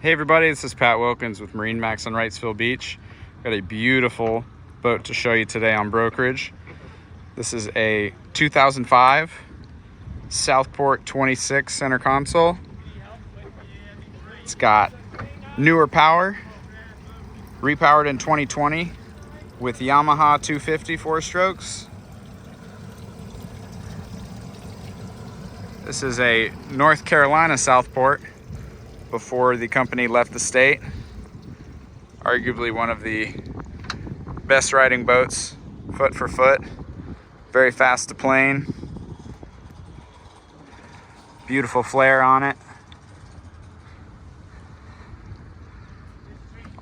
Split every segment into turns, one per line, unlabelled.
Hey everybody, this is Pat Wilkins with MarineMax on Wrightsville Beach. Got a beautiful boat to show you today on brokerage. This is a 2005 Southport 26 center console. It's got newer power, repowered in 2020 with Yamaha 250 4-strokes. This is a North Carolina Southport before the company left the state. Arguably one of the best riding boats, foot for foot. Very fast to plane. Beautiful flare on it.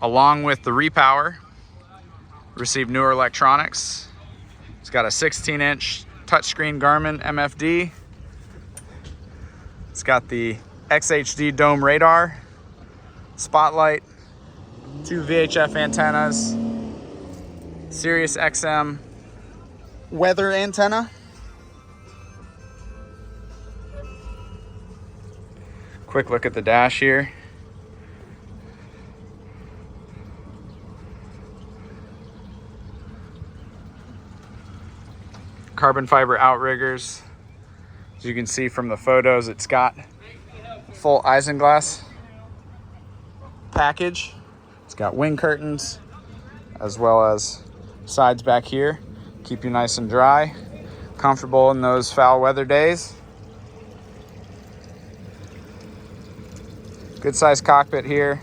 Along with the repower, received newer electronics. It's got a 16-inch touchscreen Garmin MFD. It's got the XHD dome radar, spotlight, 2 VHF antennas, Sirius XM weather antenna. Quick look at the dash here. Carbon fiber outriggers. As you can see from the photos, it's got full isinglass package. It's got wing curtains as well as sides back here. Keep you nice and dry, comfortable in those foul weather days. Good sized cockpit here.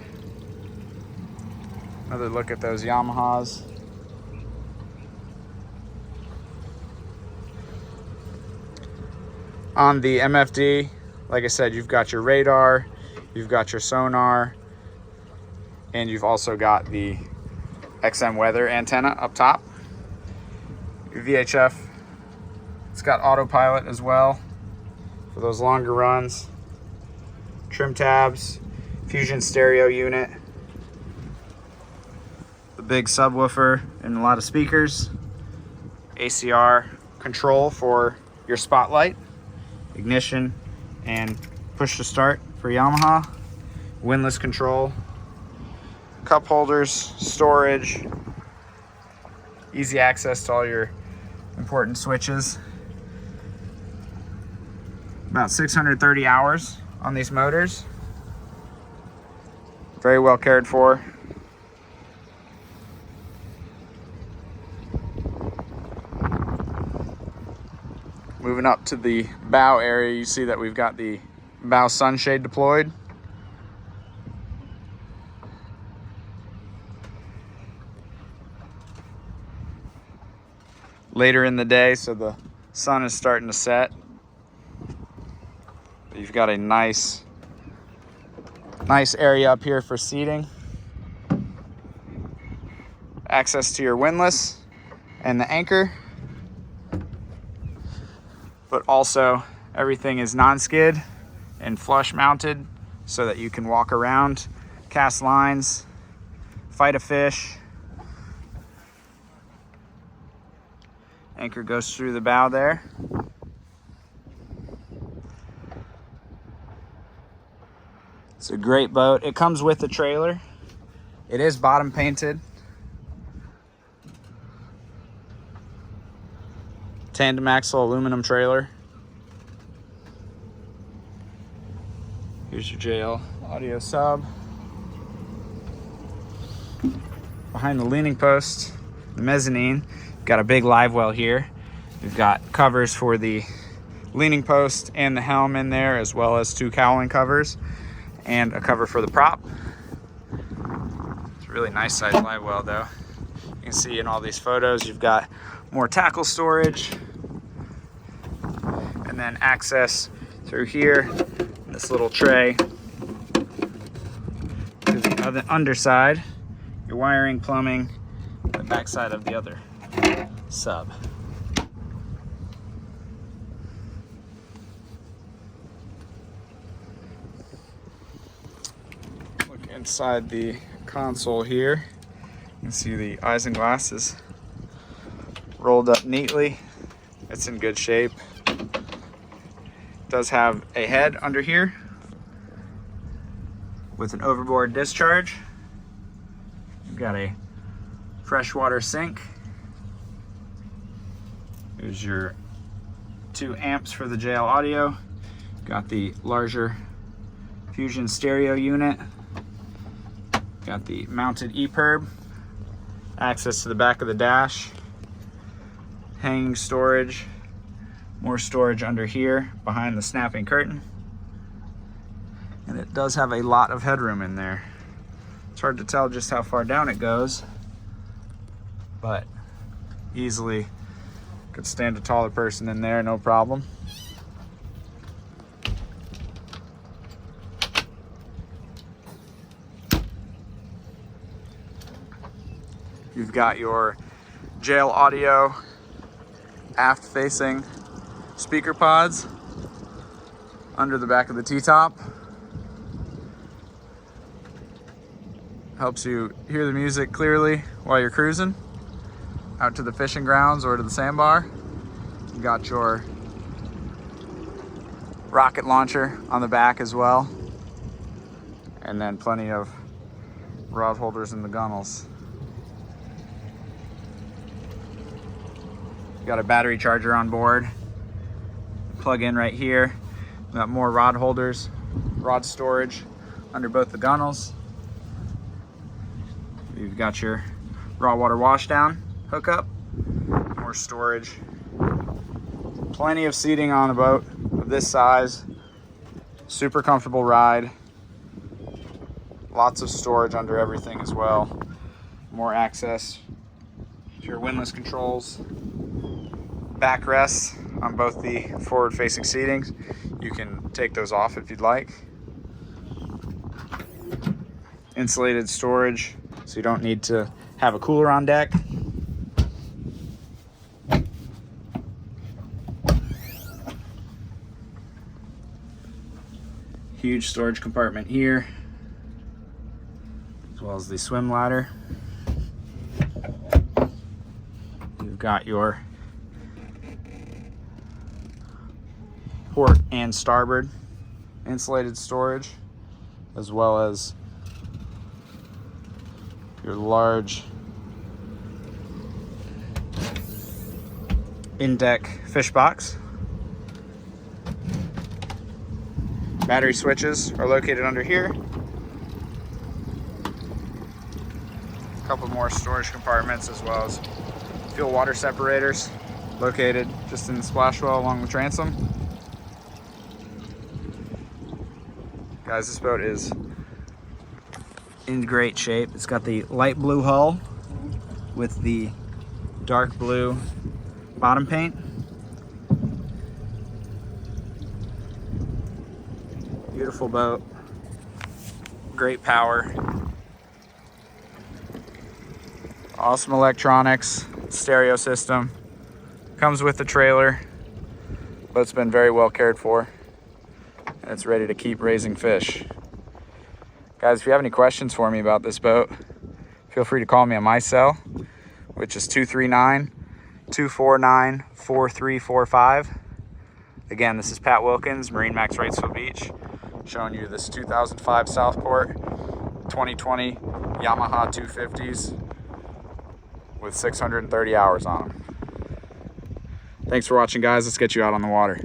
Another look at those Yamahas. On the MFD, like I said, you've got your radar, you've got your sonar, and you've also got the XM weather antenna up top. Your VHF, it's got autopilot as well for those longer runs. Trim tabs, Fusion stereo unit, the big subwoofer and a lot of speakers, ACR control for your spotlight, ignition and push to start for Yamaha, windlass control, cup holders, storage, easy access to all your important switches. About 630 hours on these motors. Very well cared for. Moving up to the bow area, you see that we've got the bow sunshade deployed. Later in the day, so the sun is starting to set. But you've got a nice area up here for seating. Access to your windlass and the anchor. But also everything is non-skid and flush mounted so that you can walk around, cast lines, fight a fish. Anchor goes through the bow there. It's a great boat. It comes with the trailer. It is bottom painted. Tandem axle aluminum trailer. Here's your JL audio sub. Behind the leaning post, the mezzanine, got a big live well here. We've got covers for the leaning post and the helm in there, as well as 2 cowling covers and a cover for the prop. It's a really nice size live well though. You can see in all these photos, you've got more tackle storage, and then access through here, this little tray to the other underside, your wiring, plumbing, the backside of the other sub. Look inside the console here. You can see the isinglass is rolled up neatly. It's in good shape. It does have a head under here with an overboard discharge. You've got a freshwater sink. Here's your 2 amps for the JL audio. Got the larger Fusion stereo unit. Got the mounted EPIRB. Access to the back of the dash. Hanging storage. More storage under here behind the snapping curtain. And it does have a lot of headroom in there. It's hard to tell just how far down it goes, but easily could stand a taller person in there, no problem. You've got your JL audio aft facing speaker pods under the back of the T-top. Helps you hear the music clearly while you're cruising out to the fishing grounds or to the sandbar. You got your rocket launcher on the back as well, and then plenty of rod holders in the gunnels. You got a battery charger on board. Plug in right here. We got more rod holders, rod storage under both the gunnels. You've got your raw water washdown hookup, more storage, plenty of seating on a boat of this size, super comfortable ride, lots of storage under everything as well, more access to your windlass controls, backrests on both the forward facing seatings. You can take those off if you'd like. Insulated storage, so you don't need to have a cooler on deck. Huge storage compartment here, as well as the swim ladder. You've got your port and starboard insulated storage, as well as your large in-deck fish box. Battery switches are located under here. A couple more storage compartments, as well as fuel water separators located just in the splash well along the transom. Guys, this boat is in great shape. It's got the light blue hull with the dark blue bottom paint. Beautiful boat, great power, awesome electronics, stereo system, comes with the trailer. Boat's been very well cared for, and it's ready to keep raising fish. Guys, if you have any questions for me about this boat, feel free to call me on my cell, which is 239-249-4345. Again, this is Pat Wilkins, MarineMax Wrightsville Beach, showing you this 2005 Southport 2020 Yamaha 250s with 630 hours on them. Thanks for watching, guys. Let's get you out on the water.